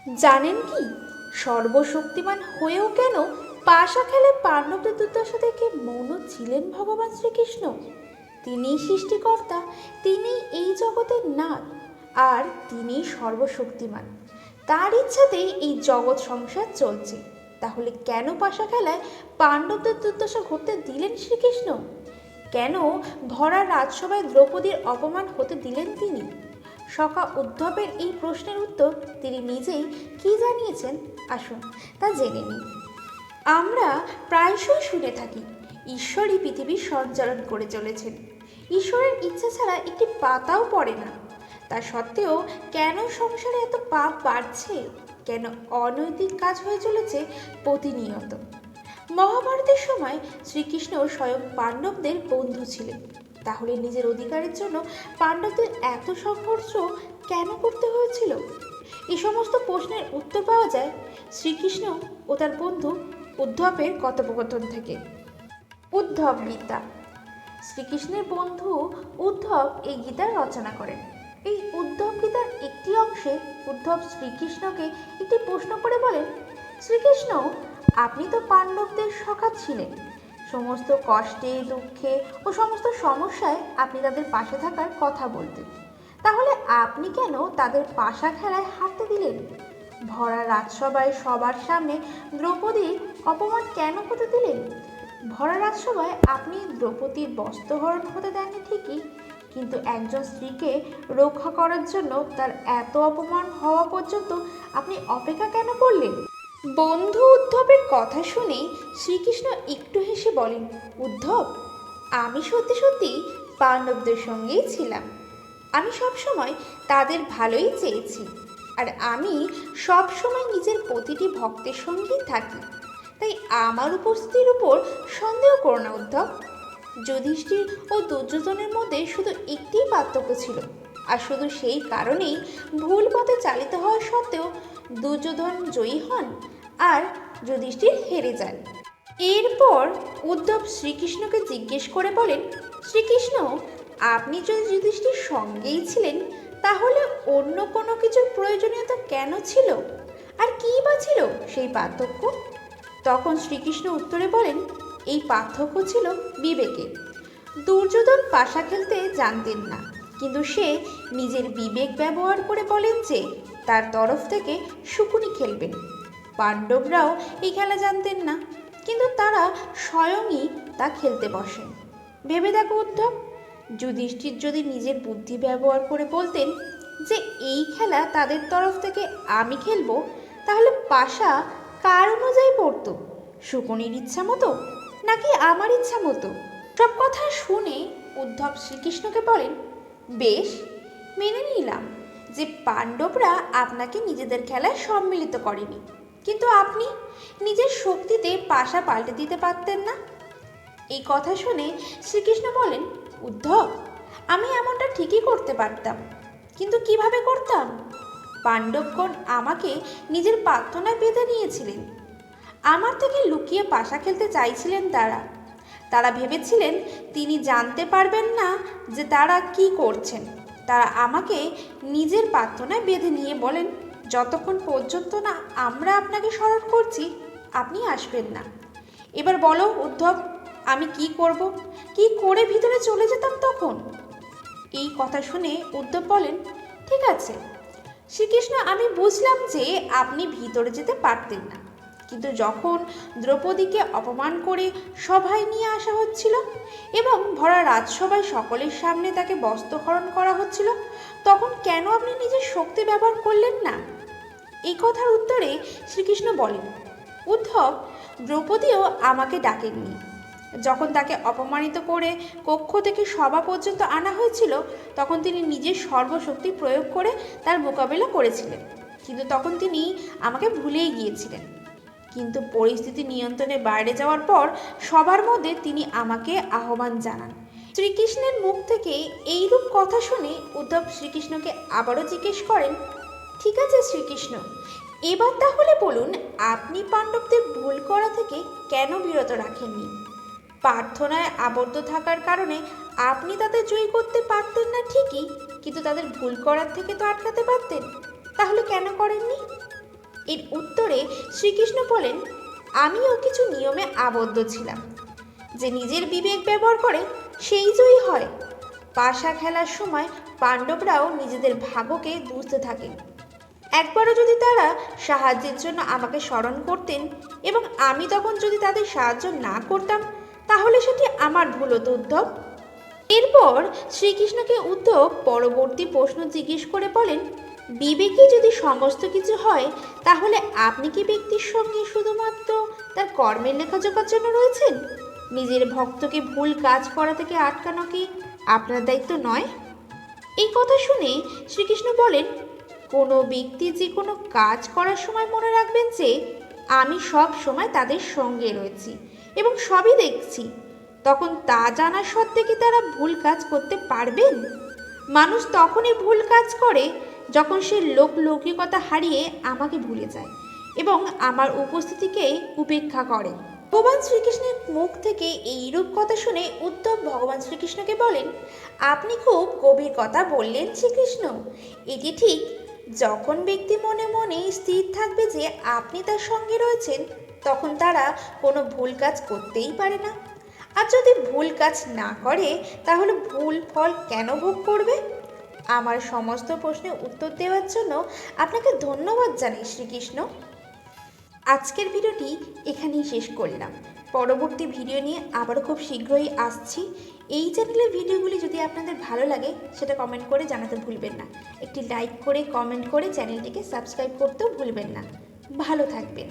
জানেন কি, সর্বশক্তিমান হয়েও কেন পাশা খেলায় পাণ্ডবদের দুর্দশা দেখে মৌন ছিলেন ভগবান শ্রীকৃষ্ণ? তিনিই সৃষ্টিকর্তা, তিনিই এই জগতের নাথ, আর তিনিই সর্বশক্তিমান। তার ইচ্ছাতেই এই জগৎ সংসার চলছে। তাহলে কেন পাশা খেলায় পাণ্ডবদের দুর্দশা ঘটতে দিলেন শ্রীকৃষ্ণ? কেন ভরা রাজসভায় দ্রৌপদীর অপমান হতে দিলেন তিনি? সখা উদ্ধবের এই প্রশ্নের উত্তর তিনি নিজেই কি জানিয়েছেন, আসুন তা জেনে নিই। আমরা প্রায়শই শুনে থাকি ঈশ্বরই পৃথিবীর সঞ্চালন করে চলেছেন। ঈশ্বরের ইচ্ছা ছাড়া একটি পাতাও পড়ে না। তা সত্ত্বেও কেন সংসারে এত পাপ বাড়ছে? কেন অনৈতিক কাজ হয়ে চলেছে প্রতিনিয়ত? মহাভারতের সময় শ্রীকৃষ্ণ স্বয়ং পাণ্ডবদের বন্ধু ছিলেন, তাহলে নিজের অধিকারের জন্য পাণ্ডবদের এত সংঘর্ষ কেন করতে হয়েছিল? এই সমস্ত প্রশ্নের উত্তর পাওয়া যায় শ্রীকৃষ্ণ ও তার বন্ধু উদ্ধবের কথোপকথন থেকে। উদ্ধব গীতা। শ্রীকৃষ্ণের বন্ধু উদ্ধব এই গীতার রচনা করেন। এই উদ্ধব গীতার একটি অংশে উদ্ধব শ্রীকৃষ্ণকে একটি প্রশ্ন করে বলেন, শ্রীকৃষ্ণ, আপনি তো পাণ্ডবদের সখা ছিলেন। সমস্ত কষ্টে, দুঃখে ও সমস্ত সমস্যায় আপনি তাদের পাশে থাকার কথা বলতেন। তাহলে আপনি কেন তাদের পাশা খেলায় হারতে দিলেন? ভরা রাজসভায় সবার সামনে দ্রৌপদীর অপমান কেন হতে দিলেন? ভরা রাজসভায় আপনি দ্রৌপদীর বস্ত্রহরণ হতে দেননি ঠিকই, কিন্তু একজন স্ত্রীকে রক্ষা করার জন্য তার এত অপমান হওয়া পর্যন্ত আপনি অপেক্ষা কেন করলেন? বন্ধু উদ্ধবের কথা শুনে শ্রীকৃষ্ণ একটু হেসে বলেন, উদ্ধব, আমি সত্যি সত্যি পাণ্ডবদের সঙ্গেই ছিলাম। আমি সবসময় তাদের ভালোই চেয়েছি, আর আমি সবসময় নিজের প্রতিটি ভক্তের সঙ্গেই থাকি। তাই আমার উপস্থিতির উপর সন্দেহ করো না উদ্ধব। যুধিষ্ঠির ও দুর্যোধনের মধ্যে শুধু একটিই পার্থক্য ছিল, আর শুধু সেই কারণেই ভুল পথে চালিত হওয়া সত্ত্বেও দুর্যোধন জয়ী হন আর যুধিষ্ঠির হেরে যান। এরপর উদ্ধব শ্রীকৃষ্ণকে জিজ্ঞেস করে বলেন, শ্রীকৃষ্ণ, আপনি যদি যুধিষ্ঠির সঙ্গেই ছিলেন, তাহলে অন্য কোনো কিছুর প্রয়োজনীয়তা কেন ছিল? আর কী বা ছিল সেই পার্থক্য? তখন শ্রীকৃষ্ণ উত্তরে বলেন, এই পার্থক্য ছিল বিবেকের। দুর্যোধন পাশা খেলতে জানতেন না, কিন্তু সে নিজের বিবেক ব্যবহার করে বলেন যে তার তরফ থেকে শকুনি খেলবেন। পাণ্ডবরাও এই খেলা জানতেন না, কিন্তু তারা স্বয়ংই তা খেলতে বসেন। ভেবে দেখো উদ্ধব, যুধিষ্ঠির যদি নিজের বুদ্ধি ব্যবহার করে বলতেন যে এই খেলা তাদের তরফ থেকে আমি খেলবো, তাহলে পাশা কার অনুযায়ী পড়তো? শকুনির ইচ্ছা মতো, নাকি আমার ইচ্ছা মতো? সব কথা শুনে উদ্ধব শ্রীকৃষ্ণকে বলেন, বেশ, মেনে নিলাম যে পাণ্ডবরা আপনাকে নিজেদের খেলায় সম্মিলিত করেনি, কিন্তু আপনি নিজের শক্তিতে পাশা পাল্টে দিতে পারতেন না? এই কথা শুনে শ্রীকৃষ্ণ বলেন, উদ্ধব, আমি এমনটা ঠিকই করতে পারতাম, কিন্তু কিভাবে করতাম? পাণ্ডবগণ আমাকে নিজের প্রার্থনায় বেঁধে নিয়েছিলেন। আমার থেকে লুকিয়ে পাশা খেলতে চাইছিলেন তারা। তারা ভেবেছিলেন তিনি জানতে পারবেন না যে তারা কি করছেন। তারা আমাকে নিজের প্রার্থনায় বেঁধে নিয়ে বলেন, যতক্ষণ পর্যন্ত না আমরা আপনাকে স্মরণ করছি, আপনি আসবেন না। এবার বলো উদ্ধব, আমি কি করব? কি করে ভিতরে চলে যেতাম তখন? এই কথা শুনে উদ্ধব বলেন, ঠিক আছে শ্রীকৃষ্ণ, আমি বুঝলাম যে আপনি ভিতরে যেতে পারতেন না, কিন্তু যখন দ্রৌপদীকে অপমান করে সভায় নিয়ে আসা হচ্ছিল এবং ভরা রাজসভায় সকলের সামনে তাকে বস্ত্রহরণ করা হচ্ছিল, তখন কেন আপনি নিজের শক্তি ব্যবহার করলেন না? এই কথার উত্তরে শ্রীকৃষ্ণ বলেন, উদ্ধব, দ্রৌপদীও আমাকে ডাকেননি। যখন তাকে অপমানিত করে কক্ষ থেকে সভা পর্যন্ত আনা হয়েছিল, তখন তিনি নিজের সর্বশক্তি প্রয়োগ করে তার মোকাবেলা করেছিলেন, কিন্তু তখন তিনি আমাকে ভুলেই গিয়েছিলেন। কিন্তু পরিস্থিতি নিয়ন্ত্রণের বাইরে যাওয়ার পর সবার মধ্যে তিনি আমাকে আহ্বান জানান। শ্রীকৃষ্ণের মুখ থেকে এইরূপ কথা শুনে উদ্ধব শ্রীকৃষ্ণকে আবারও জিজ্ঞেস করেন, ঠিক আছে শ্রীকৃষ্ণ, এবার তাহলে বলুন, আপনি পাণ্ডবদের ভুল করা থেকে কেন বিরত রাখেননি? প্রার্থনায় আবদ্ধ থাকার কারণে আপনি তাদের জয়ী করতে পারতেন না ঠিকই, কিন্তু তাদের ভুল করার থেকে তো আটকাতে পারতেন। তাহলে কেন করেননি? এর উত্তরে শ্রীকৃষ্ণ বলেন, আমিও কিছু নিয়মে আবদ্ধ ছিলাম। যে নিজের বিবেক ব্যবহার করে সেই জয়ী হয়। পাশা খেলার সময় পাণ্ডবরাও নিজেদের ভাগ্যকে বুঝতে থাকেন। একবারও যদি তারা সাহায্যের জন্য আমাকে স্মরণ করতেন এবং আমি তখন যদি তাদের সাহায্য না করতাম, তাহলে সেটি আমার ভুল হতো উদ্ধব। এরপর শ্রীকৃষ্ণকে উদ্ধব পরবর্তী প্রশ্ন জিজ্ঞেস করে বলেন, বিবেকে যদি সমস্ত কিছু হয়, তাহলে আপনি কি ব্যক্তির সঙ্গে শুধুমাত্র তার কর্মের লেখাজোখার জন্য রয়েছেন? নিজের ভক্তকে ভুল কাজ করা থেকে আটকানো কি আপনার দায়িত্ব নয়? এই কথা শুনে শ্রীকৃষ্ণ বলেন, কোনো ব্যক্তি যে কোনো কাজ করার সময় মনে রাখবেন যে আমি সব সময় তাদের সঙ্গে রয়েছি এবং সবই দেখছি। তখন তা জানা সত্ত্বে কি তারা ভুল কাজ করতে পারবেন? মানুষ তখনই ভুল কাজ করে যখন সে লৌকিকতা হারিয়ে আমাকে ভুলে যায় এবং আমার উপস্থিতিকে উপেক্ষা করে। ভগবান শ্রীকৃষ্ণের মুখ থেকে এইরূপ কথা শুনে উদ্ধব ভগবান শ্রীকৃষ্ণকে বলেন, আপনি খুব গভীর কথা বললেন শ্রীকৃষ্ণ। এটি ঠিক, যখন ব্যক্তি মনে মনে স্থির থাকবে যে আপনি তার সঙ্গে রয়েছেন, তখন তারা কোনো ভুল কাজ করতেই পারে না। আর যদি ভুল কাজ না করে, তাহলে ভুল ফল কেন ভোগ করবে? আমার সমস্ত প্রশ্নের উত্তর দেওয়ার জন্য আপনাকে ধন্যবাদ জানাই শ্রীকৃষ্ণ। আজকের ভিডিওটি এখানেই শেষ করলাম। পরবর্তী ভিডিও নিয়ে আবারও খুব শীঘ্রই আসছি। এই চ্যানেলের ভিডিওগুলি যদি আপনাদের ভালো লাগে, সেটা কমেন্ট করে জানাতে ভুলবেন না। একটি লাইক করে কমেন্ট করে চ্যানেলটিকে সাবস্ক্রাইব করতেও ভুলবেন না। ভালো থাকবেন।